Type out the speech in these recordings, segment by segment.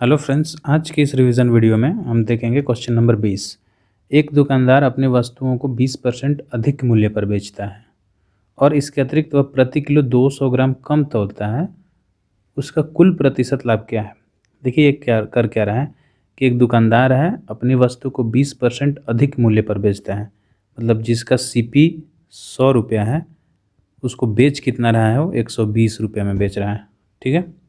Hello friends, आज की इस रिवीजन वीडियो में हम देखेंगे क्वेश्चन नंबर 20। एक दुकानदार अपनी वस्तुओं को 20% अधिक मूल्य पर बेचता है और इसके अतिरिक्त वह प्रति किलो 200 ग्राम कम तौलता है। उसका कुल प्रतिशत लाभ क्या है? देखिए ये क्या रहा है कि एक दुकानदार है, अपनी वस्तु को 20% अधिक मूल्य पर बेचता है। मतलब जिसका सीपी 100 रुपया है, उसको बेच कितना रहा है? वो 120 रुपये में बेच रहा है। ठीक है।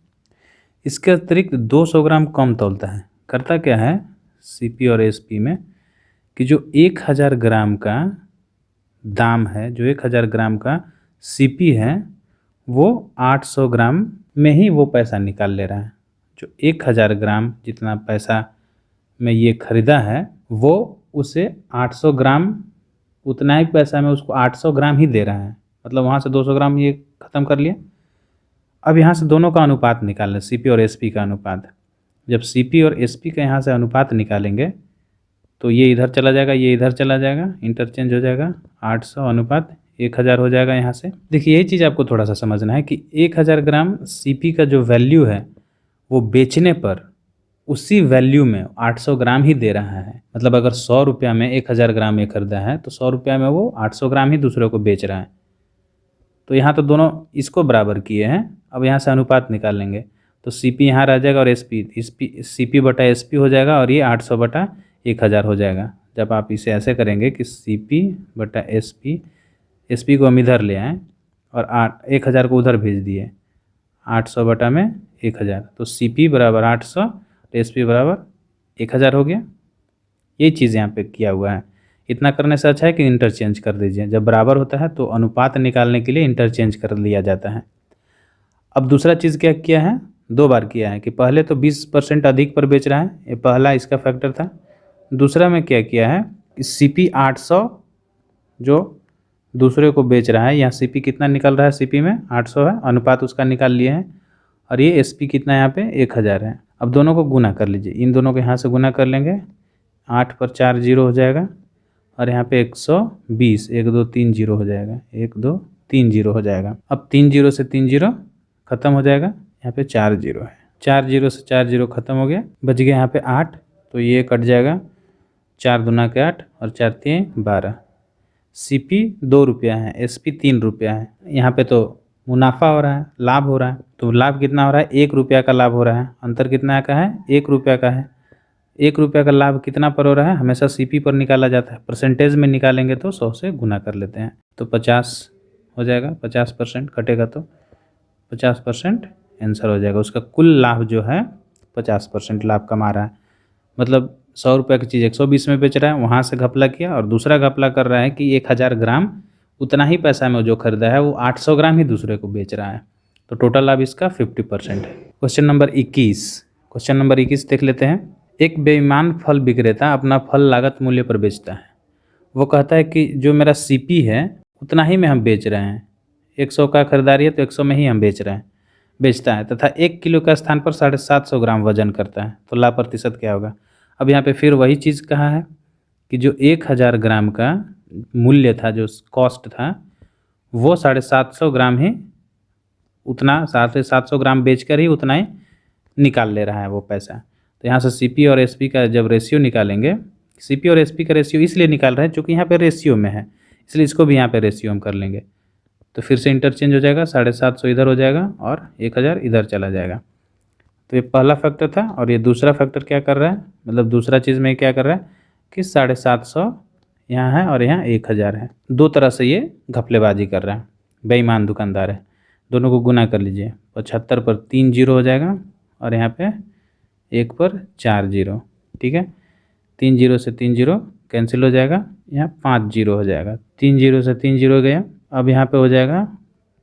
इसके अतिरिक्त 200 ग्राम कम तौलता है। करता क्या है सीपी और एसपी में कि जो 1000 ग्राम का दाम है, जो 1000 ग्राम का सीपी है, वो 800 ग्राम में ही वो पैसा निकाल ले रहा है। जो 1000 ग्राम जितना पैसा में ये खरीदा है, वो उसे 800 ग्राम, उतना ही पैसा में उसको 800 ग्राम ही दे रहा है। मतलब वहाँ से 200 ग्राम ये ख़त्म कर लिया। अब यहाँ से दोनों का अनुपात निकाल लें, सीपी और एसपी का अनुपात। जब सीपी और एसपी का यहाँ से अनुपात निकालेंगे तो ये इधर चला जाएगा, ये इधर चला जाएगा, इंटरचेंज हो जाएगा। 800 अनुपात 1000 हो जाएगा। यहाँ से देखिए यही चीज़ आपको थोड़ा सा समझना है कि 1000 ग्राम सीपी का जो वैल्यू है, वो बेचने पर उसी वैल्यू में 800 ग्राम ही दे रहा है। मतलब अगर 100 रुपया में 1000 ग्राम ये खरीदा है, तो 100 रुपया में वो 800 ग्राम ही दूसरे को बेच रहा है। तो यहाँ तो दोनों इसको बराबर किए हैं। अब यहाँ से अनुपात निकाल लेंगे तो सीपी यहाँ रह जाएगा और एसपी सीपी बटा एसपी हो जाएगा, और ये 800 बटा 1000 हो जाएगा। जब आप इसे ऐसे करेंगे कि सीपी बटा एसपी, एसपी को हम इधर ले आएँ और 1000 को उधर भेज दिए, 800 बटा में 1000, तो सीपी बराबर 800 तो एसपी बराबर 1000 हो गया। ये चीज़ यहाँ पे किया हुआ है। इतना करने से अच्छा है कि इंटरचेंज कर दीजिए। जब बराबर होता है तो अनुपात निकालने के लिए इंटरचेंज कर लिया जाता है। अब दूसरा चीज़ क्या किया है, 2 बार किया है कि पहले तो 20% अधिक पर बेच रहा है, ये पहला इसका फैक्टर था। दूसरा में क्या किया है कि सीपी 800 जो दूसरे को बेच रहा है, यहाँ सीपी कितना निकल रहा है, सीपी में 800 है, अनुपात उसका निकाल लिए हैं, और ये एसपी कितना यहाँ पे 1000 है। अब दोनों को गुना कर लीजिए, इन दोनों को यहाँ से गुना कर लेंगे, 8 पर 4 जीरो हो जाएगा, और यहाँ पे 120, 1 2 3 जीरो हो जाएगा, 1 2 3 जीरो हो जाएगा। अब 3 जीरो से 3 जीरो खत्म हो जाएगा, यहाँ पे 4 जीरो है, 4 जीरो से 4 जीरो खत्म हो गया, बच गया यहाँ पे 8, तो ये कट जाएगा, 4 दूना के 8 और 4 3 12। सीपी 2 रुपया है, एसपी 3 रुपया है। यहाँ पे तो मुनाफा हो रहा है, लाभ हो रहा है। तो लाभ कितना हो रहा है? 1 रुपया का लाभ हो रहा है। अंतर कितना का है? 1 रुपया का है। 1 रुपया का लाभ कितना पर हो रहा है? हमेशा सीपी पर निकाला जाता है। परसेंटेज में निकालेंगे तो 100 से गुना कर लेते हैं, तो 50 हो जाएगा। 50% कटेगा तो 50% आंसर हो जाएगा। उसका कुल लाभ जो है 50% लाभ कमा रहा है। मतलब 100 रुपये की चीज़ 120 में बेच रहा है, वहाँ से घपला किया, और दूसरा घपला कर रहा है कि 1000 ग्राम उतना ही पैसा में जो खरीदा है, वो 800 ग्राम ही दूसरे को बेच रहा है। तो टोटल लाभ इसका 50% है। क्वेश्चन नंबर 21 देख लेते हैं। एक बेईमान फल विक्रेता अपना फल लागत मूल्य पर बेचता है। वो कहता है कि जो मेरा सीपी है उतना ही में हम बेच रहे हैं, 100 का खरीदारी है तो 100 में ही हम बेचता है, तथा 1 किलो का स्थान पर 750 ग्राम वजन करता है। तो लाभ प्रतिशत क्या होगा? अब यहाँ पे फिर वही चीज़ कहा है कि जो 1000 ग्राम का मूल्य था, जो कॉस्ट था, वो 750 ग्राम ही, उतना 750 ग्राम बेचकर ही उतना ही निकाल ले रहा है वो पैसा। तो यहाँ से सीपी और एसपी का जब रेशियो निकालेंगे, सीपी और एसपी का रेशियो इसलिए निकाल रहे हैं क्योंकि यहाँ पे रेशियो में है, इसलिए इसको भी यहाँ पे रेशियो हम कर लेंगे। तो फिर से इंटरचेंज हो जाएगा, 750 इधर हो जाएगा और 1000 इधर चला जाएगा। तो ये पहला फैक्टर था, और ये दूसरा फैक्टर क्या कर रहा है, मतलब दूसरा चीज़ में क्या कर रहा है कि 750 यहाँ है और यहाँ 1000 है। दो तरह से ये घपलेबाजी कर रहा है, बेईमान दुकानदार है। दोनों को गुना कर लीजिए, 75 पर 3 जीरो हो जाएगा, और यहाँ पे 1 पर 4 जीरो। ठीक है, 3 जीरो से 3 जीरो कैंसिल हो जाएगा, यहाँ 5 जीरो हो जाएगा, 3 जीरो से 3 जीरो गया। अब यहाँ पे हो जाएगा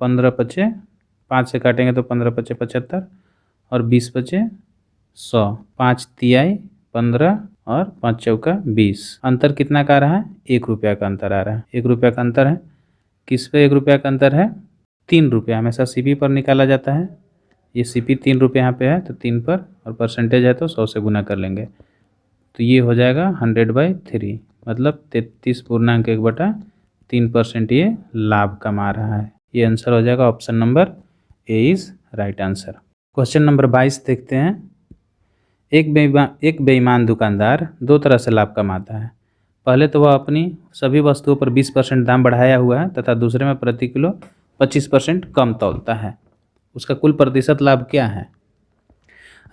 15 पचे, 5 से काटेंगे तो 15 पचे 75, और 20 बचे 100, 5 तिहाई 15 और 5 चौका 20। अंतर कितना का आ रहा है? 1 रुपया का अंतर आ रहा है। 1 रुपया का अंतर है। किस पे 1 रुपया का अंतर है? 3 रुपया हमेशा सीपी पर निकाला जाता है। ये सीपी 3 रुपये यहाँ पे है तो 3 पर, और परसेंटेज है तो 100 से गुना कर लेंगे, तो ये हो जाएगा 100/3, मतलब 33.1/3% ये लाभ कमा रहा है। ये आंसर हो जाएगा option number A is right answer. Question number 22 देखते हैं। एक बेईमान दुकानदार दो तरह से लाभ कमाता है। पहले तो वह अपनी सभी वस्तुओं पर 20% दाम बढ़ाया हुआ है तथा दूसरे में प्रति किलो 25% कम तौलता है। उसका कुल प्रतिशत लाभ क्या है?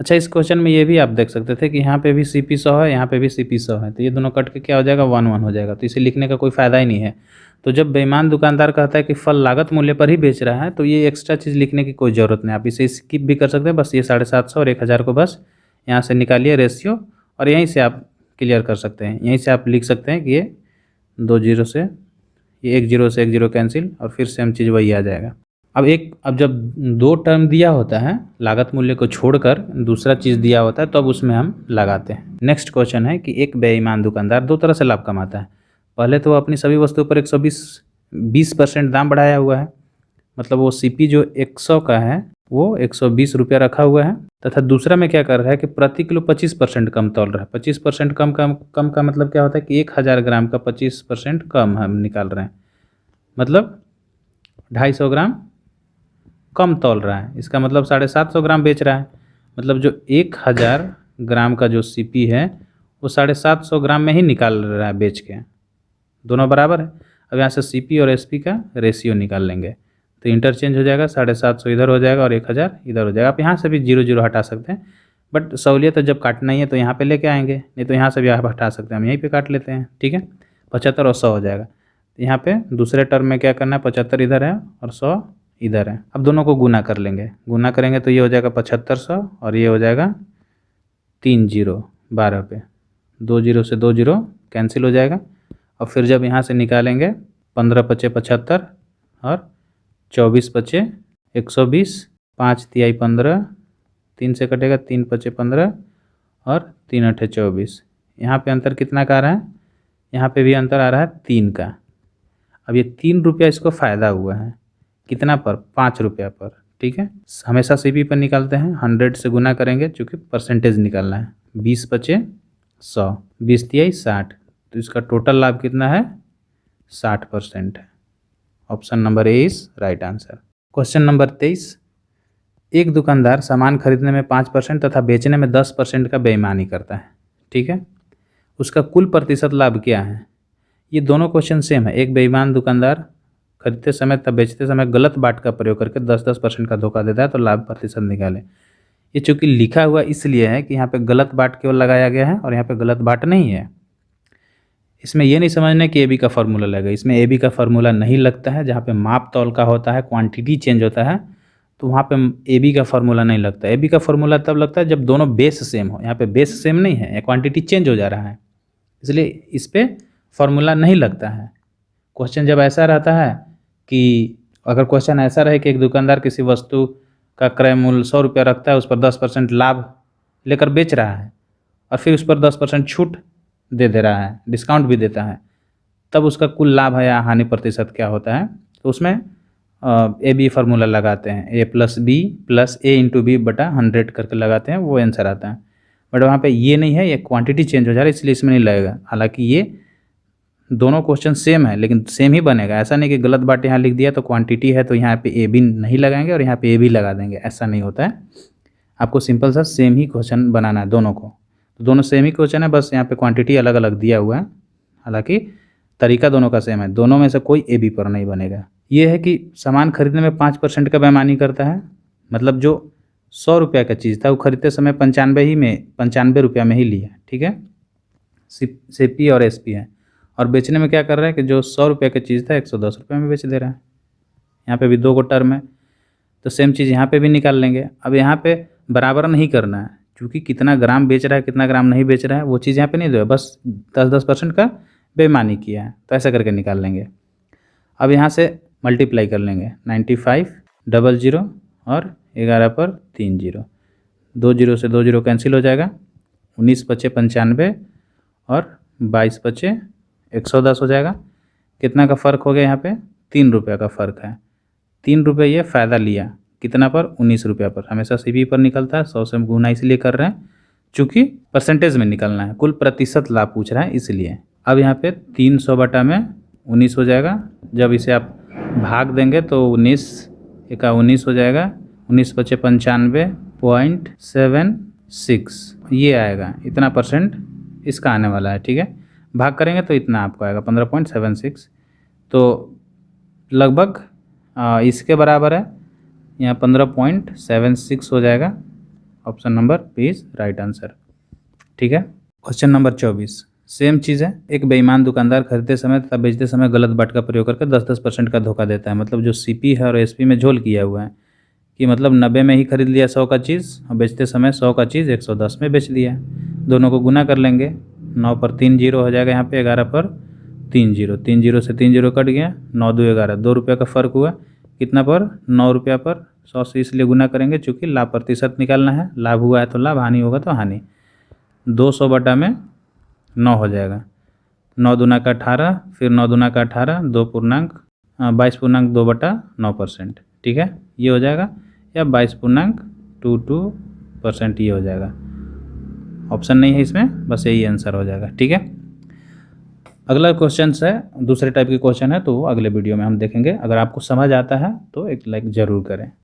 अच्छा, इस क्वेश्चन में ये भी आप देख सकते थे कि यहाँ पे भी CP 100 है, यहाँ पे भी CP 100 है, तो ये दोनों कट के क्या हो जाएगा, 1 हो जाएगा। तो इसे लिखने का कोई फ़ायदा ही नहीं है। तो जब बेईमान दुकानदार कहता है कि फल लागत मूल्य पर ही बेच रहा है, तो ये एक्स्ट्रा चीज़ लिखने की कोई ज़रूरत नहीं। आप इसे स्किप भी कर सकते हैं। बस ये 750 और 1000 को बस यहाँ से निकालिए रेशियो, और यहीं से आप क्लियर कर सकते हैं। यहीं से आप लिख सकते हैं कि ये 2 जीरो से, ये 1 जीरो से 1 जीरो कैंसिल, और फिर सेम चीज़ वही आ जाएगा। अब जब 2 टर्म दिया होता है, लागत मूल्य को छोड़कर दूसरा चीज़ दिया होता है, तब उसमें हम लगाते हैं। नेक्स्ट क्वेश्चन है कि एक बेईमान दुकानदार दो तरह से लाभ कमाता है। पहले तो वो अपनी सभी वस्तुओं पर 120% दाम बढ़ाया हुआ है, मतलब वो CP जो 100 का है वो 120 रुपया रखा हुआ है, तथा दूसरा में क्या कर रहा है कि प्रति किलो 25% कम तौल रहा है। 25% कम का मतलब क्या होता है कि 1000 ग्राम का 25% कम हम निकाल रहे हैं, मतलब 250 ग्राम कम तौल रहा है। इसका मतलब 750 ग्राम बेच रहा है, मतलब जो 1000 ग्राम का जो CP है वो 750 ग्राम में ही निकाल रहा है बेच के। दोनों बराबर है। अब यहाँ से CP और SP का रेशियो निकाल लेंगे, तो इंटरचेंज हो जाएगा। 750 इधर हो जाएगा और 1000 इधर हो जाएगा। आप यहाँ से भी 0 0 हटा सकते हैं, बट सहूलियत है, जब काटना ही है तो यहाँ पे लेके आएंगे, नहीं तो यहाँ से भी आप हटा सकते हैं। हम यहीं पे काट लेते हैं, ठीक है। 75 और 100 हो जाएगा। यहाँ पे दूसरे टर्म में क्या करना है, 75 इधर है और 100 इधर है। अब दोनों को गुना कर लेंगे, गुना करेंगे तो ये हो जाएगा 7500 और ये हो जाएगा 3 जीरो 12 पे, 2 जीरो से 2 जीरो कैंसिल हो जाएगा। और फिर जब यहाँ से निकालेंगे 15 पचे 75 और 24 पचे 120, 5 तिहाई 15, 3 से कटेगा 3 पचे 15 और 3 अठे 24। यहाँ पे अंतर कितना का आ रहा है, यहाँ पे भी अंतर आ रहा है 3 का। अब ये 3 रुपया इसको फ़ायदा हुआ है, कितना पर, 5 रुपया पर, ठीक है। हमेशा CP पर निकालते हैं, 100 से गुना करेंगे चूँकि परसेंटेज निकालना है। 20 पचे 100, 20 तिहाई 60, तो इसका टोटल लाभ कितना है, 60% है। Option number A is right answer. Question number 23, एक दुकानदार सामान खरीदने में 5% तथा बेचने में 10% का बेईमानी करता है, ठीक है। उसका कुल प्रतिशत लाभ क्या है? ये दोनों क्वेश्चन सेम है। एक बेईमान दुकानदार खरीदते समय तथा बेचते समय गलत बाट का प्रयोग करके 10% का धोखा देता है, तो लाभ प्रतिशत निकालें। ये चूँकि लिखा हुआ इसलिए है कि यहाँ पे गलत बाट केवल लगाया गया है और यहाँ पे गलत बाट नहीं है। इसमें ये नहीं समझना कि AB का फार्मूला लगेगा, इसमें AB का फार्मूला नहीं लगता है। जहाँ पे माप तौल का होता है, क्वांटिटी चेंज होता है, तो वहाँ पे AB का फार्मूला नहीं लगता। AB का फार्मूला तब लगता है जब दोनों बेस सेम हो। यहाँ पे बेस सेम नहीं है, क्वांटिटी चेंज हो जा रहा है, इसलिए इस पर फार्मूला नहीं लगता है। क्वेश्चन जब ऐसा रहता है कि अगर क्वेश्चन ऐसा रहे कि एक दुकानदार किसी वस्तु का क्रय मूल्य 100 रुपया रखता है, उस पर 10% लाभ लेकर बेच रहा है और फिर उस पर 10% छूट दे रहा है, डिस्काउंट भी देता है, तब उसका कुल लाभ है या हानि प्रतिशत क्या होता है, तो उसमें AB फार्मूला लगाते हैं, A + B + A × B बटा 100 करके लगाते हैं, वो आंसर आता है। बट वहाँ पे ये नहीं है, ये क्वांटिटी चेंज हो जा रहा है, इसलिए इसमें नहीं लगेगा। हालांकि ये दोनों क्वेश्चन सेम है, लेकिन सेम ही बनेगा। ऐसा नहीं कि गलत बात यहाँ लिख दिया तो क्वांटिटी है तो यहाँ पे AB नहीं लगाएंगे और यहाँ पे AB लगा देंगे, ऐसा नहीं होता है। आपको सिंपल सा सेम ही क्वेश्चन बनाना है दोनों को। तो दोनों सेम ही क्वेश्चन है, बस यहाँ पे क्वांटिटी अलग अलग दिया हुआ है। हालांकि तरीका दोनों का सेम है, दोनों में से कोई AB पर नहीं बनेगा। ये है कि सामान खरीदने में 5% का बेईमानी करता है, मतलब जो 100 रुपया का चीज़ था वो खरीदते समय 95 रुपया में ही लिया, ठीक है। CP और SP है। और बेचने में क्या कर रहा है कि जो 100 रुपये की चीज़ था 110 रुपये में बेच दे रहा है। यहाँ पे भी 2 को टर्म है, तो सेम चीज़ यहाँ पे भी निकाल लेंगे। अब यहाँ पे बराबर नहीं करना है, क्योंकि कितना ग्राम बेच रहा है कितना ग्राम नहीं बेच रहा है वो चीज़ यहाँ पे नहीं दो है, बस 10% का बेईमानी किया है, तो ऐसा करके निकाल लेंगे। अब यहाँ से मल्टीप्लाई कर लेंगे, 95 00 और 11 पर 3 जीरो, 2 जीरो से 2 जीरो कैंसिल हो जाएगा। 19 पचे 95 और 22 पचे 110 हो जाएगा। कितना का फ़र्क हो गया यहाँ पे, 3 रुपये का फ़र्क है। 3 रुपये ये फ़ायदा लिया, कितना पर, 19 रुपया पर। हमेशा CP पर निकलता है, 100 से गुना इसलिए कर रहे हैं चूँकि परसेंटेज में निकलना है, कुल प्रतिशत लाभ पूछ रहा है इसलिए। अब यहाँ पे 300 बटा में 19 हो जाएगा। जब इसे आप भाग देंगे तो 19 एका 19 हो जाएगा। 19 पचे 95.76 ये आएगा, इतना परसेंट इसका आने वाला है, ठीक है। भाग करेंगे तो इतना आपको आएगा 15.76, तो लगभग इसके बराबर है, यहाँ 15.76 हो जाएगा। Option number B is right answer, ठीक है। क्वेश्चन नंबर 24, सेम चीज़ है। एक बेईमान दुकानदार खरीदते समय तथा बेचते समय गलत बाट का प्रयोग करके 10-10% का धोखा देता है। मतलब जो सीपी है और एसपी में झोल किया हुआ है कि मतलब 90 में ही खरीद लिया 100 का चीज़ और बेचते समय 100 का चीज़ 110 में बेच दिया। दोनों को गुना कर लेंगे, 9 पर 3 जीरो हो जाएगा यहाँ पे, 11 पर 3 जीरो, 3 जीरो से 3 जीरो कट गया, 9 2 11, 2 रुपये का फ़र्क हुआ। कितना पर? 9 रुपया पर 100 से इसलिए गुना करेंगे चूँकि लाभ प्रतिशत निकालना है। लाभ हुआ है तो लाभ, हानि होगा तो हानि। 200 बटा में 9 हो जाएगा, 9 दूना का 18, फिर 9 दूना का 18, 22.2/9%, ठीक है। ये हो जाएगा, या 22.22% ये हो जाएगा। ऑप्शन नहीं है इसमें, बस यही आंसर हो जाएगा, ठीक है। अगला क्वेश्चन है, दूसरे टाइप के क्वेश्चन है, तो वो अगले वीडियो में हम देखेंगे। अगर आपको समझ आता है तो एक लाइक ज़रूर करें।